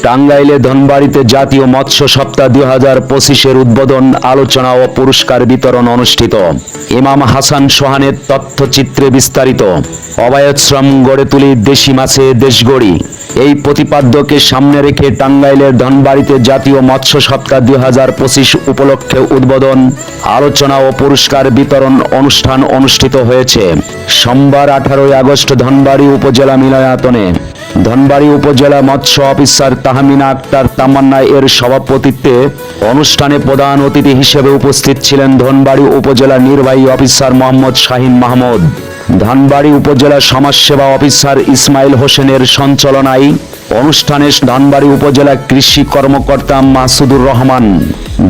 টাঙ্গাইলে ধনবাড়িতে জাতীয় মৎস্য সপ্তাহ 2025-এর উদ্বোধন, আলোচনা ও পুরস্কার বিতরণ অনুষ্ঠিত। ইমাম হাসান সোহানের তথ্যচিত্রে বিস্তারিত। অবায়ত শ্রম গড়ে তুলি, দেশি মাছে দেশ গড়ি, এই প্রতিপাদ্যকে সামনে রেখে টাঙ্গাইলের ধনবাড়িতে জাতীয় মৎস্য সপ্তাহ 2025 উপলক্ষে উদ্বোধন, আলোচনা ও পুরস্কার বিতরণ অনুষ্ঠান অনুষ্ঠিত হয়েছে সোমবার 18 আগস্ট ধনবাড়ি উপজেলা মিলনায়তনে। ধনবাড়ি উপজেলা মৎস্য অফিসার তাহমিনা আক্তার তামান্না এর সভাপতিত্বে অনুষ্ঠানে প্রধান অতিথি হিসেবে উপস্থিত ছিলেন ধনবাড়ি উপজেলা নির্বাহী অফিসার মোহাম্মদ শাহিন মাহমুদ। ধনবাড়ি উপজেলা সমাজসেবা অফিসার ইসমাইল হোসেনের সঞ্চালনায় অনুষ্ঠানে ধনবাড়ি উপজেলা কৃষি কর্মকর্তা মাসুদুর রহমান,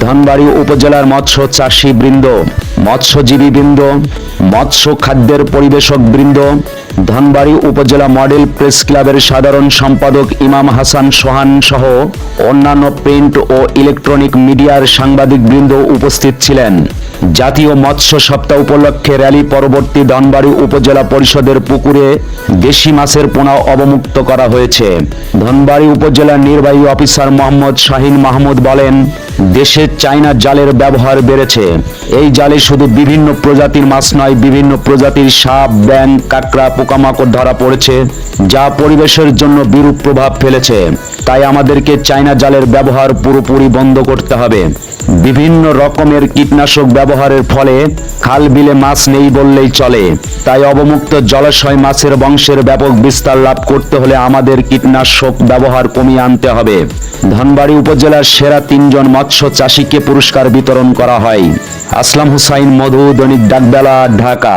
ধনবাড়ি উপজেলার মৎস্য চাষী বৃন্দ, মৎস্যজীবী বৃন্দ, মৎস্য খাদ্যের পরিবেশক বৃন্দ, ধনবাড়ি উপজেলা মডেল প্রেস ক্লাবের সাধারণ সম্পাদক ইমাম হাসান সোহান সহ অন্যান্য প্রিন্ট ও ইলেকট্রনিক মিডিয়ার সাংবাদিক বৃন্দ উপস্থিত ছিলেন। জাতীয় মৎস্য সপ্তাহ উপলক্ষে র্যালি পরবর্তী ধনবাড়ি উপজেলা পরিষদের পুকুরে দেশি মাছের পোনা অবমুক্ত করা হয়েছে। ধনবাড়ি উপজেলা নির্বাহী অফিসার মোহাম্মদ শাহিন মাহমুদ বলেন, দেশে চায়না জালের ব্যবহার বেড়েছে। এই জালে শুধু বিভিন্ন প্রজাতির মাছ নয়, বিভিন্ন প্রজাতির সাপ, ব্যাঙ, কাঁকড়া, পোকামাকড় ধরা পড়েছে, যা পরিবেশের জন্য বিরূপ প্রভাব ফেলেছে। তাই আমাদেরকে চায়না জালের ব্যবহার পুরোপুরি বন্ধ করতে হবে। বিভিন্ন রকমের কীটনাশক ব্যবহারের ফলে খাল বিলে মাছ নেই বললেই চলে। তাই অবমুক্ত জলাশয় মাছের বংশের ব্যাপক বিস্তার লাভ করতে হলে আমাদের কীটনাশক ব্যবহার কমিয়ে আনতে হবে। ধনবাড়ি উপজেলার সেরা 3 জন মৎস্য চাষীকে পুরস্কার বিতরণ করা হয়। আসলাম হুসাইন, মধু, দৈনিক ডাকবেলা, ঢাকা।